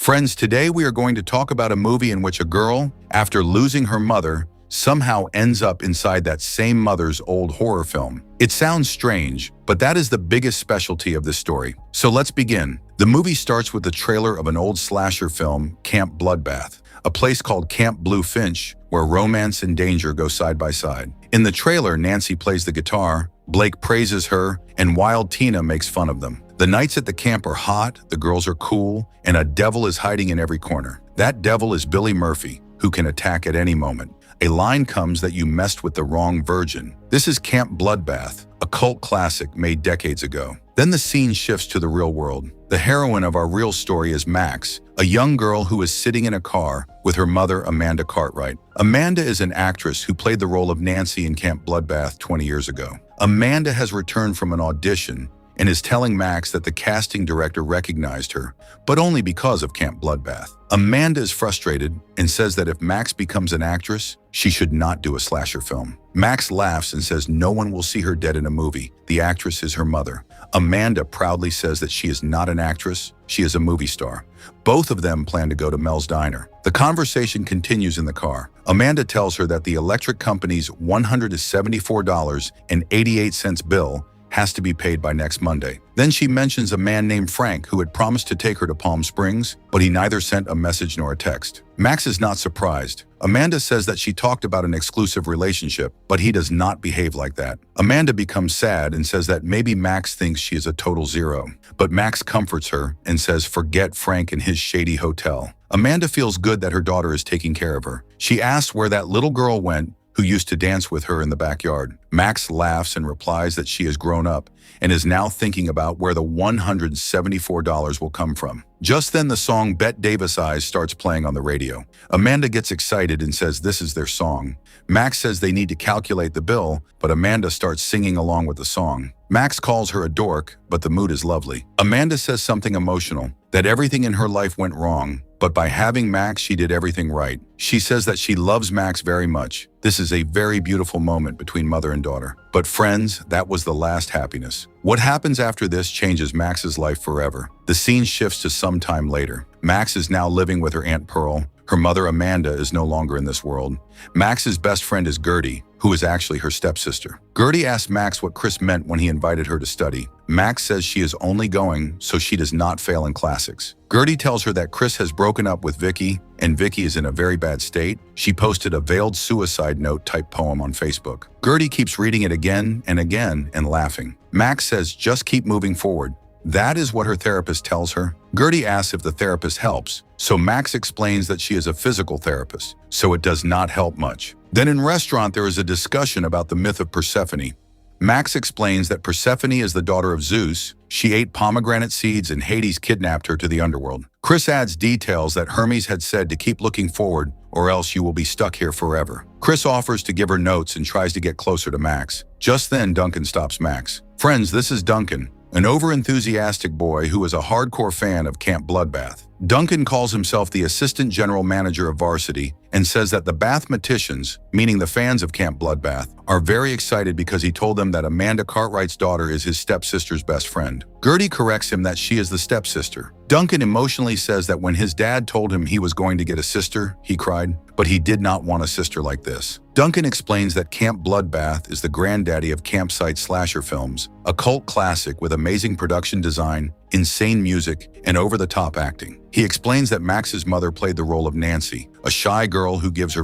Friends, today we are going to talk about a movie in which a girl, after losing her mother, somehow ends up inside that same mother's old horror film. It sounds strange, but that is the biggest specialty of this story. So let's begin. The movie starts with the trailer of an old slasher film, Camp Bloodbath, a place called Camp Blue Finch, where romance and danger go side by side. In the trailer, Nancy plays the guitar, Blake praises her, and Wild Tina makes fun of them. The nights at the camp are hot, the girls are cool, and a devil is hiding in every corner. That devil is Billy Murphy, who can attack at any moment. A line comes that you messed with the wrong virgin. This is Camp Bloodbath, a cult classic made decades ago. Then the scene shifts to the real world. The heroine of our real story is Max, a young girl who is sitting in a car with her mother, Amanda Cartwright. Amanda is an actress who played the role of Nancy in Camp Bloodbath 20 years ago. Amanda has returned from an audition and is telling Max that the casting director recognized her, but only because of Camp Bloodbath. Amanda is frustrated and says that if Max becomes an actress, she should not do a slasher film. Max laughs and says no one will see her dead in a movie. The actress is her mother. Amanda proudly says that she is not an actress, she is a movie star. Both of them plan to go to Mel's Diner. The conversation continues in the car. Amanda tells her that the electric company's $174.88 bill has to be paid by next Monday. Then she mentions a man named Frank who had promised to take her to Palm Springs, but he neither sent a message nor a text. Max is not surprised. Amanda says that she talked about an exclusive relationship, but he does not behave like that. Amanda becomes sad and says that maybe Max thinks she is a total zero, but Max comforts her and says forget Frank and his shady hotel. Amanda feels good that her daughter is taking care of her. She asks where that little girl went who used to dance with her in the backyard. Max laughs and replies that she has grown up and is now thinking about where the $174 will come from. Just then the song Bet Davis Eyes starts playing on the radio. Amanda gets excited and says this is their song. Max says they need to calculate the bill, but Amanda starts singing along with the song. Max calls her a dork, but the mood is lovely. Amanda says something emotional, that everything in her life went wrong, but by having Max, she did everything right. She says that she loves Max very much. This is a very beautiful moment between mother and daughter. But friends, that was the last happiness. What happens after this changes Max's life forever. The scene shifts to some time later. Max is now living with her Aunt Pearl. Her mother, Amanda, is no longer in this world. Max's best friend is Gertie, who is actually her stepsister. Gertie asks Max what Chris meant when he invited her to study. Max says she is only going so she does not fail in classics. Gertie tells her that Chris has broken up with Vicky, and Vicky is in a very bad state. She posted a veiled suicide note type poem on Facebook. Gertie keeps reading it again and again and laughing. Max says just keep moving forward. That is what her therapist tells her. Gertie asks if the therapist helps, so Max explains that she is a physical therapist, so it does not help much. Then in restaurant there is a discussion about the myth of Persephone. Max explains that Persephone is the daughter of Zeus. She ate pomegranate seeds and Hades kidnapped her to the underworld. Chris adds details that Hermes had said to keep looking forward or else you will be stuck here forever. Chris offers to give her notes and tries to get closer to Max. Just then Duncan stops Max. Friends, this is Duncan, an over-enthusiastic boy who is a hardcore fan of Camp Bloodbath. Duncan calls himself the assistant general manager of Varsity and says that the Bathmaticians, meaning the fans of Camp Bloodbath, are very excited because he told them that Amanda Cartwright's daughter is his stepsister's best friend. Gertie corrects him that she is the stepsister. Duncan emotionally says that when his dad told him he was going to get a sister, he cried, but he did not want a sister like this. Duncan explains that Camp Bloodbath is the granddaddy of campsite slasher films, a cult classic with amazing production design, insane music, and over-the-top acting. He explains that Max's mother played the role of Nancy, a shy girl who gives her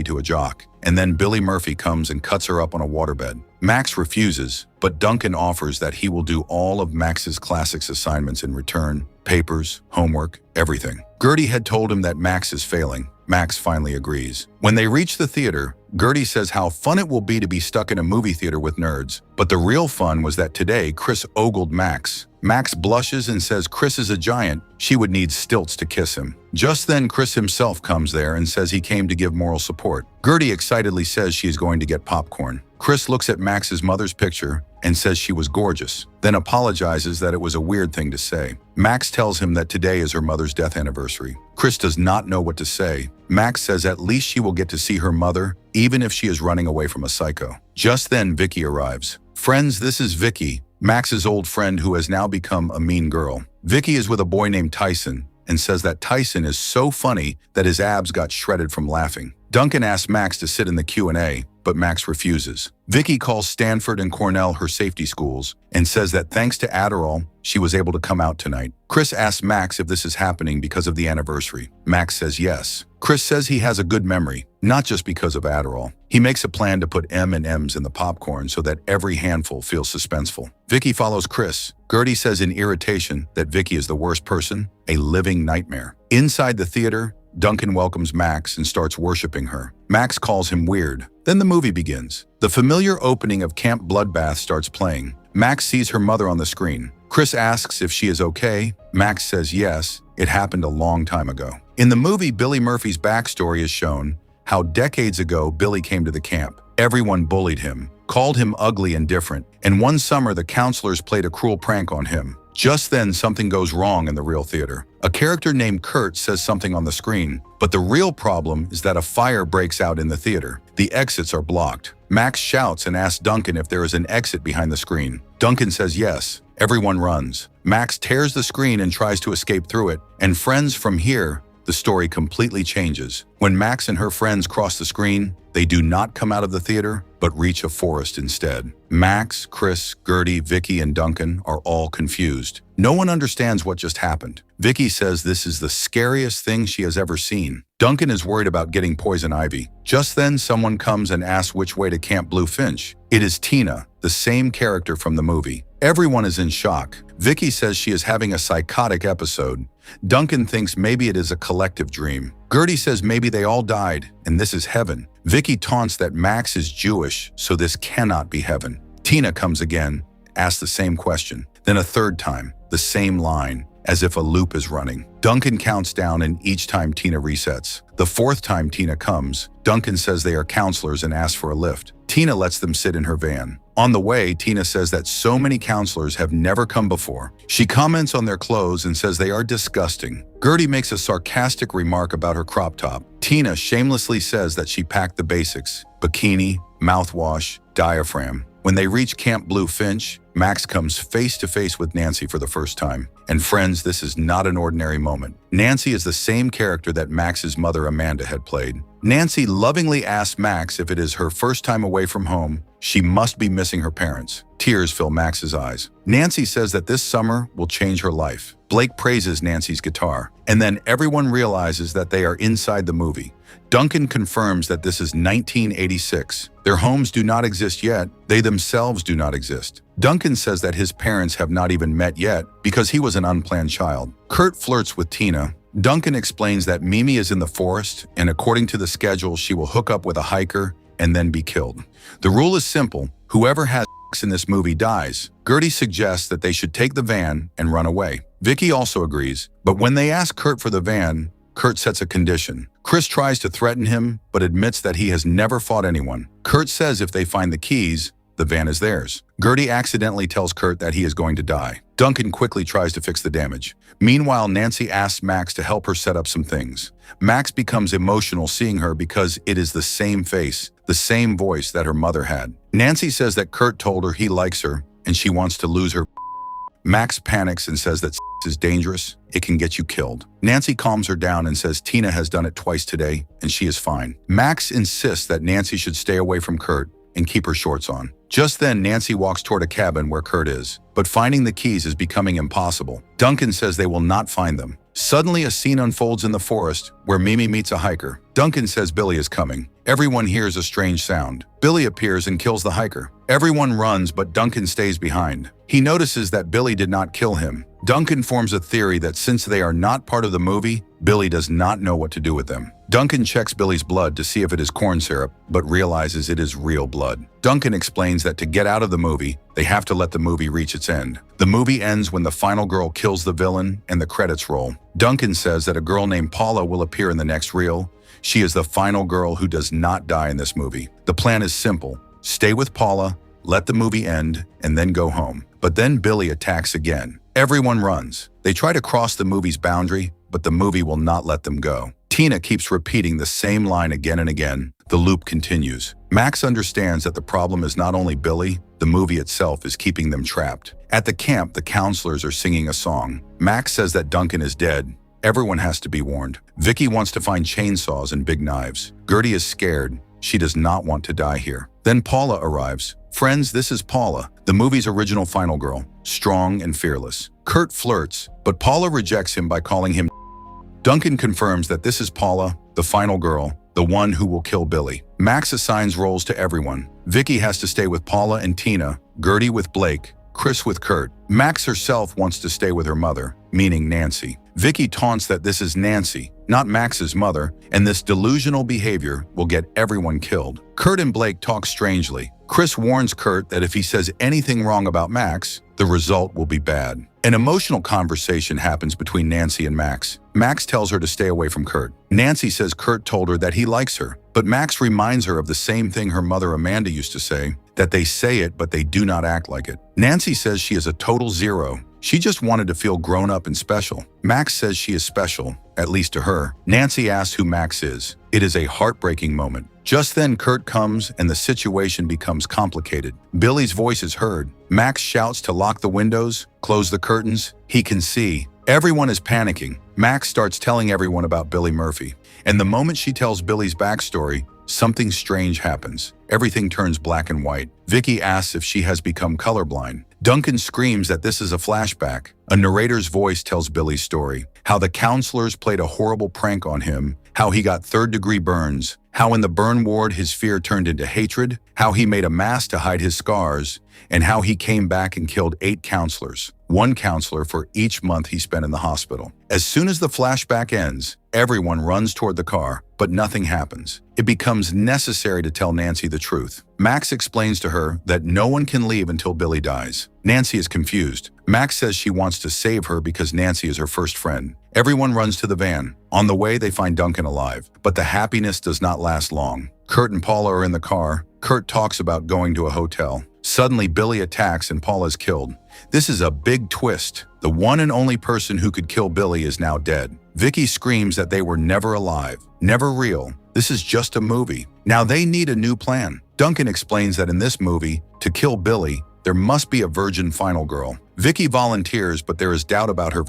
to a jock, and then Billy Murphy comes and cuts her up on a waterbed. Max refuses, but Duncan offers that he will do all of Max's classics assignments in return, papers, homework, everything. Gertie had told him that Max is failing. Max finally agrees. When they reach the theater, Gertie says how fun it will be to be stuck in a movie theater with nerds. But the real fun was that today Chris ogled Max. Max blushes and says Chris is a giant, she would need stilts to kiss him. Just then Chris himself comes there and says he came to give moral support. Gertie excitedly says she is going to get popcorn. Chris looks at Max's mother's picture and says she was gorgeous, then apologizes that it was a weird thing to say. Max tells him that today is her mother's death anniversary. Chris does not know what to say. Max says at least she will get to see her mother, even if she is running away from a psycho. Just then Vicky arrives. Friends, this is Vicky, Max's old friend who has now become a mean girl. Vicky is with a boy named Tyson, and says that Tyson is so funny that his abs got shredded from laughing. Duncan asks Max to sit in the Q&A, but Max refuses. Vicky calls Stanford and Cornell her safety schools and says that thanks to Adderall, she was able to come out tonight. Chris asks Max if this is happening because of the anniversary. Max says yes. Chris says he has a good memory, not just because of Adderall. He makes a plan to put M&Ms in the popcorn so that every handful feels suspenseful. Vicky follows Chris. Gertie says in irritation that Vicky is the worst person, a living nightmare. Inside the theater, Duncan welcomes Max and starts worshiping her. Max calls him weird. Then the movie begins. The familiar opening of Camp Bloodbath starts playing. Max sees her mother on the screen. Chris asks if she is okay. Max says yes, it happened a long time ago. In the movie, Billy Murphy's backstory is shown, how decades ago Billy came to the camp. Everyone bullied him, called him ugly and different, and one summer the counselors played a cruel prank on him. Just then, something goes wrong in the real theater. A character named Kurt says something on the screen, but the real problem is that a fire breaks out in the theater. The exits are blocked. Max shouts and asks Duncan if there is an exit behind the screen. Duncan says yes. Everyone runs. Max tears the screen and tries to escape through it. And friends, from here, the story completely changes. When Max and her friends cross the screen, they do not come out of the theater, but reach a forest instead. Max, Chris, Gertie, Vicky, and Duncan are all confused. No one understands what just happened. Vicky says this is the scariest thing she has ever seen. Duncan is worried about getting poison ivy. Just then, someone comes and asks which way to Camp Blue Finch. It is Tina, the same character from the movie. Everyone is in shock. Vicky says she is having a psychotic episode. Duncan thinks maybe it is a collective dream. Gertie says maybe they all died, and this is heaven. Vicky taunts that Max is Jewish, so this cannot be heaven. Tina comes again, asks the same question. Then a third time, the same line, as if a loop is running. Duncan counts down, and each time Tina resets. The fourth time Tina comes, Duncan says they are counselors and asks for a lift. Tina lets them sit in her van. On the way, Tina says that so many counselors have never come before. She comments on their clothes and says they are disgusting. Gertie makes a sarcastic remark about her crop top. Tina shamelessly says that she packed the basics: bikini, mouthwash, diaphragm. When they reach Camp Blue Finch, Max comes face to face with Nancy for the first time. And friends, this is not an ordinary moment. Nancy is the same character that Max's mother Amanda had played. Nancy lovingly asks Max if it is her first time away from home. She must be missing her parents. Tears fill Max's eyes. Nancy says that this summer will change her life. Blake praises Nancy's guitar, and then everyone realizes that they are inside the movie. Duncan confirms that this is 1986. Their homes do not exist yet. They themselves do not exist. Duncan says that his parents have not even met yet because he was an unplanned child. Kurt flirts with Tina. Duncan explains that Mimi is in the forest, and according to the schedule, she will hook up with a hiker and then be killed. The rule is simple. Whoever has sex in this movie dies. Gertie suggests that they should take the van and run away. Vicky also agrees, but when they ask Kurt for the van, Kurt sets a condition. Chris tries to threaten him, but admits that he has never fought anyone. Kurt says if they find the keys, the van is theirs. Gertie accidentally tells Kurt that he is going to die. Duncan quickly tries to fix the damage. Meanwhile, Nancy asks Max to help her set up some things. Max becomes emotional seeing her because it is the same face, the same voice that her mother had. Nancy says that Kurt told her he likes her and she wants to lose her. Max panics and says that sex is dangerous. It can get you killed. Nancy calms her down and says Tina has done it twice today and she is fine. Max insists that Nancy should stay away from Kurt and keep her shorts on. Just then, Nancy walks toward a cabin where Kurt is, but finding the keys is becoming impossible. Duncan says they will not find them. Suddenly, a scene unfolds in the forest where Mimi meets a hiker. Duncan says Billy is coming. Everyone hears a strange sound. Billy appears and kills the hiker. Everyone runs, but Duncan stays behind. He notices that Billy did not kill him. Duncan forms a theory that since they are not part of the movie, Billy does not know what to do with them. Duncan checks Billy's blood to see if it is corn syrup, but realizes it is real blood. Duncan explains that to get out of the movie, they have to let the movie reach its end. The movie ends when the final girl kills the villain and the credits roll. Duncan says that a girl named Paula will appear in the next reel. She is the final girl who does not die in this movie. The plan is simple. Stay with Paula, let the movie end, and then go home. But then Billy attacks again. Everyone runs. They try to cross the movie's boundary, but the movie will not let them go. Tina keeps repeating the same line again and again. The loop continues. Max understands that the problem is not only Billy, the movie itself is keeping them trapped. At the camp, the counselors are singing a song. Max says that Duncan is dead, Everyone has to be warned. Vicky wants to find chainsaws and big knives. Gertie is scared. She does not want to die here. Then Paula arrives. Friends, this is Paula, the movie's original final girl, strong and fearless. Kurt flirts, but Paula rejects him by calling him. Duncan confirms that this is Paula, the final girl, the one who will kill Billy. Max assigns roles to everyone. Vicky has to stay with Paula and Tina, Gertie with Blake, Chris with Kurt. Max herself wants to stay with her mother, meaning Nancy. Vicky taunts that this is Nancy, not Max's mother, and this delusional behavior will get everyone killed. Kurt and Blake talk strangely. Chris warns Kurt that if he says anything wrong about Max, the result will be bad. An emotional conversation happens between Nancy and Max. Max tells her to stay away from Kurt. Nancy says Kurt told her that he likes her, but Max reminds her of the same thing her mother Amanda used to say, that they say it but they do not act like it. Nancy says she is a total zero. She just wanted to feel grown up and special. Max says she is special, at least to her. Nancy asks who Max is. It is a heartbreaking moment. Just then Kurt comes and the situation becomes complicated. Billy's voice is heard. Max shouts to lock the windows, close the curtains. He can see. Everyone is panicking. Max starts telling everyone about Billy Murphy. And the moment she tells Billy's backstory, something strange happens. Everything turns black and white. Vicky asks if she has become colorblind. Duncan screams that this is a flashback. A narrator's voice tells Billy's story, how the counselors played a horrible prank on him, how he got third-degree burns, how in the burn ward his fear turned into hatred, how he made a mask to hide his scars, and how he came back and killed 8 counselors, 1 counselor for each month he spent in the hospital. As soon as the flashback ends, everyone runs toward the car, but nothing happens. It becomes necessary to tell Nancy the truth. Max explains to her that no one can leave until Billy dies. Nancy is confused. Max says she wants to save her because Nancy is her first friend. Everyone runs to the van. On the way, they find Duncan alive, but the happiness does not last long. Kurt and Paula are in the car. Kurt talks about going to a hotel. Suddenly, Billy attacks and Paula is killed. This is a big twist. The one and only person who could kill Billy is now dead. Vicky screams that they were never alive, never real. This is just a movie. Now they need a new plan. Duncan explains that in this movie, to kill Billy, there must be a virgin final girl. Vicky volunteers, but there is doubt about her.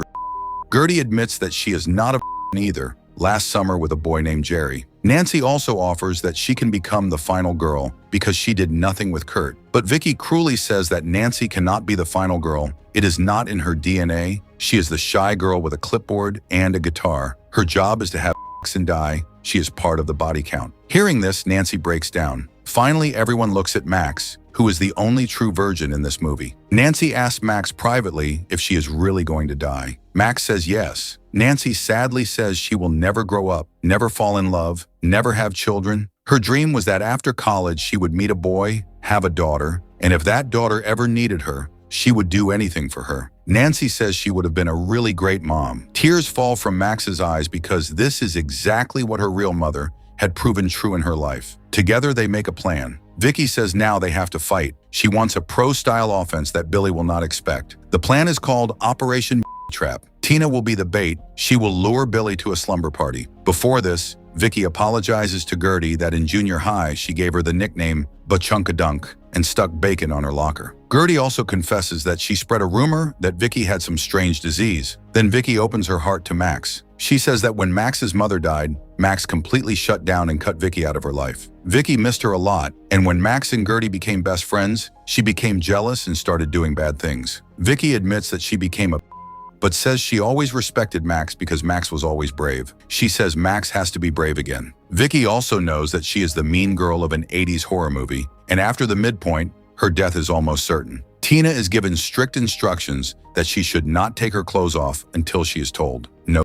Gertie admits that she is not a either, last summer with a boy named Jerry. Nancy also offers that she can become the final girl because she did nothing with Kurt. But Vicky cruelly says that Nancy cannot be the final girl. It is not in her DNA. She is the shy girl with a clipboard and a guitar. Her job is to have sex and die. She is part of the body count. Hearing this, Nancy breaks down. Finally, everyone looks at Max, who is the only true virgin in this movie. Nancy asks Max privately if she is really going to die. Max says yes. Nancy sadly says she will never grow up, never fall in love, never have children. Her dream was that after college she would meet a boy, have a daughter, and if that daughter ever needed her, she would do anything for her. Nancy says she would have been a really great mom. Tears fall from Max's eyes because this is exactly what her real mother had proven true in her life. Together they make a plan. Vicky says now they have to fight. She wants a pro-style offense that Billy will not expect. The plan is called Operation Trap. Tina will be the bait. She will lure Billy to a slumber party. Before this, Vicky apologizes to Gertie that in junior high she gave her the nickname Ba-Chunk-a-Dunk and stuck bacon on her locker. Gertie also confesses that she spread a rumor that Vicky had some strange disease. Then Vicky opens her heart to Max. She says that when Max's mother died, Max completely shut down and cut Vicky out of her life. Vicky missed her a lot, and when Max and Gertie became best friends, she became jealous and started doing bad things. Vicky admits that she became a but says she always respected Max because Max was always brave. She says Max has to be brave again. Vicky also knows that she is the mean girl of an 80s horror movie, and after the midpoint, her death is almost certain. Tina is given strict instructions that she should not take her clothes off until she is told no.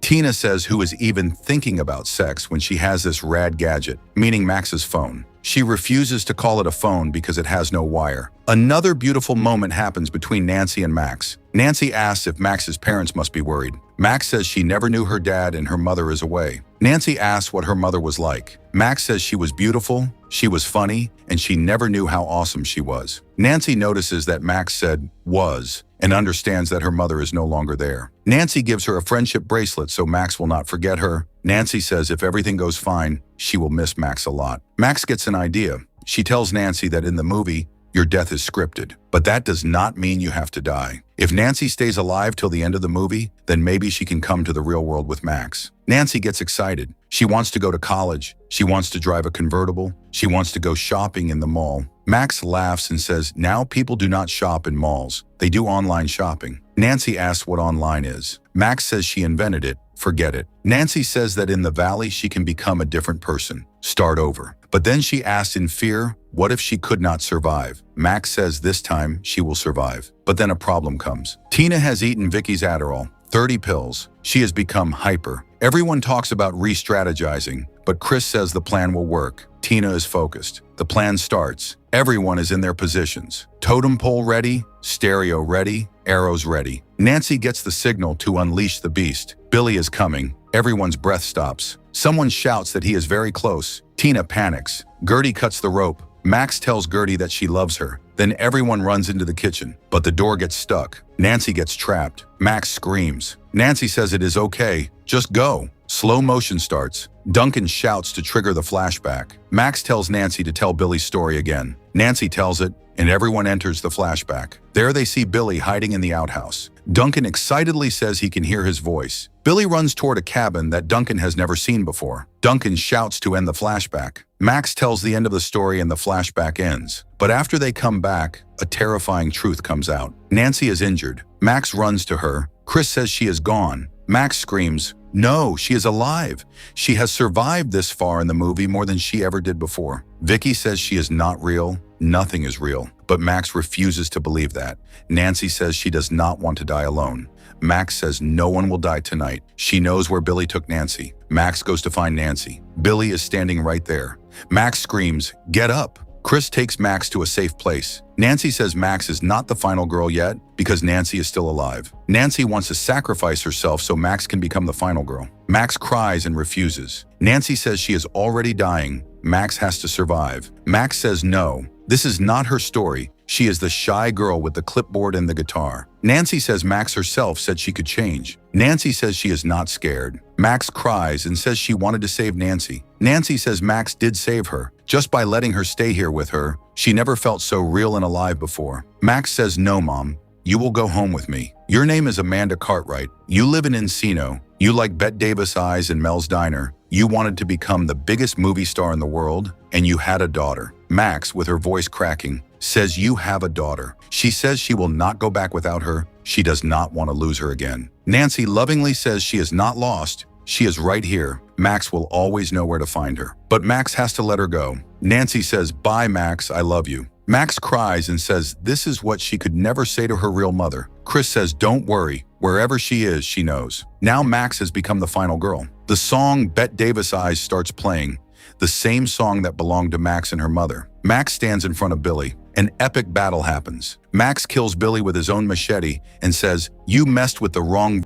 Tina says who is even thinking about sex when she has this rad gadget, meaning Max's phone. She refuses to call it a phone because it has no wire. Another beautiful moment happens between Nancy and Max. Nancy asks if Max's parents must be worried. Max says she never knew her dad and her mother is away. Nancy asks what her mother was like. Max says she was beautiful, she was funny, and she never knew how awesome she was. Nancy notices that Max said was and understands that her mother is no longer there. Nancy gives her a friendship bracelet so Max will not forget her. Nancy says if everything goes fine, she will miss Max a lot. Max gets an idea. She tells Nancy that in the movie, Your death is scripted. But that does not mean you have to die. If Nancy stays alive till the end of the movie, then maybe she can come to the real world with Max. Nancy gets excited. She wants to go to college. She wants to drive a convertible. She wants to go shopping in the mall. Max laughs and says, now people do not shop in malls. They do online shopping. Nancy asks what online is. Max says she invented it. Forget it. Nancy says that in the valley she can become a different person. Start over. But then she asks in fear, what if she could not survive? Max says this time she will survive. But then a problem comes. Tina has eaten Vicky's Adderall, 30 pills. She has become hyper. Everyone talks about re-strategizing, but Chris says the plan will work. Tina is focused. The plan starts. Everyone is in their positions. Totem pole ready, stereo ready, arrows ready. Nancy gets the signal to unleash the beast. Billy is coming. Everyone's breath stops. Someone shouts that he is very close. Tina panics. Gertie cuts the rope. Max tells Gertie that she loves her. Then everyone runs into the kitchen, but the door gets stuck. Nancy gets trapped. Max screams. Nancy says it is okay. Just go. Slow motion starts. Duncan shouts to trigger the flashback. Max tells Nancy to tell Billy's story again. Nancy tells it, and everyone enters the flashback. There they see Billy hiding in the outhouse. Duncan excitedly says he can hear his voice. Billy runs toward a cabin that Duncan has never seen before. Duncan shouts to end the flashback. Max tells the end of the story and the flashback ends. But after they come back, a terrifying truth comes out. Nancy is injured. Max runs to her. Chris says she is gone. Max screams, no, she is alive. She has survived this far in the movie more than she ever did before. Vicky says she is not real. Nothing is real. But Max refuses to believe that. Nancy says she does not want to die alone. Max says no one will die tonight. She knows where Billy took Nancy. Max goes to find Nancy. Billy is standing right there. Max screams, get up. Chris takes Max to a safe place. Nancy says Max is not the final girl yet because Nancy is still alive. Nancy wants to sacrifice herself so Max can become the final girl. Max cries and refuses. Nancy says she is already dying. Max has to survive. Max says no. This is not her story. She is the shy girl with the clipboard and the guitar. Nancy says Max herself said she could change. Nancy says she is not scared. Max cries and says she wanted to save Nancy. Nancy says Max did save her. Just by letting her stay here with her, she never felt so real and alive before. Max says, no, Mom. You will go home with me. Your name is Amanda Cartwright. You live in Encino. You like Bette Davis Eyes and Mel's Diner. You wanted to become the biggest movie star in the world, and you had a daughter. Max, with her voice cracking, says you have a daughter. She says she will not go back without her. She does not want to lose her again. Nancy lovingly says she is not lost. She is right here. Max will always know where to find her. But Max has to let her go. Nancy says, bye, Max, I love you. Max cries and says this is what she could never say to her real mother. Chris says, don't worry. Wherever she is, she knows. Now Max has become the final girl. The song Bette Davis Eyes starts playing, the same song that belonged to Max and her mother. Max stands in front of Billy. An epic battle happens. Max kills Billy with his own machete and says, you messed with the wrong.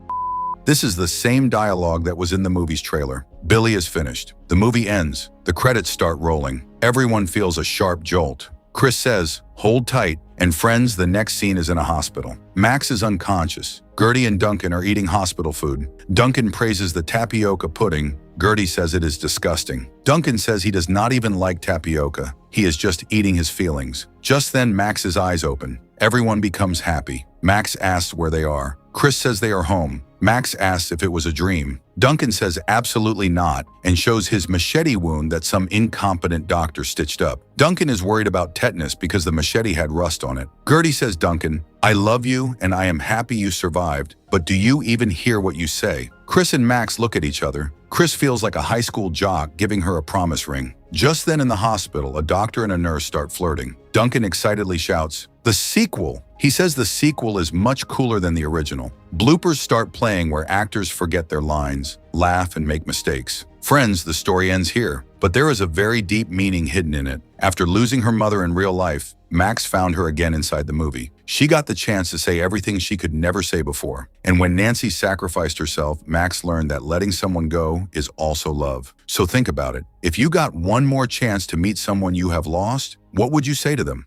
This is the same dialogue that was in the movie's trailer. Billy is finished. The movie ends. The credits start rolling. Everyone feels a sharp jolt. Chris says, hold tight, and friends, the next scene is in a hospital. Max is unconscious. Gertie and Duncan are eating hospital food. Duncan praises the tapioca pudding. Gertie says it is disgusting. Duncan says he does not even like tapioca. He is just eating his feelings. Just then, Max's eyes open. Everyone becomes happy. Max asks where they are. Chris says they are home. Max asks if it was a dream. Duncan says absolutely not and shows his machete wound that some incompetent doctor stitched up. Duncan is worried about tetanus because the machete had rust on it. Gertie says, Duncan, I love you and I am happy you survived, but do you even hear what you say? Chris and Max look at each other. Chris feels like a high school jock giving her a promise ring. Just then in the hospital, a doctor and a nurse start flirting. Duncan excitedly shouts, the sequel! He says the sequel is much cooler than the original. Bloopers start playing where actors forget their lines, laugh, and make mistakes. Friends, the story ends here, but there is a very deep meaning hidden in it. After losing her mother in real life, Max found her again inside the movie. She got the chance to say everything she could never say before. And when Nancy sacrificed herself, Max learned that letting someone go is also love. So think about it. If you got one more chance to meet someone you have lost, what would you say to them?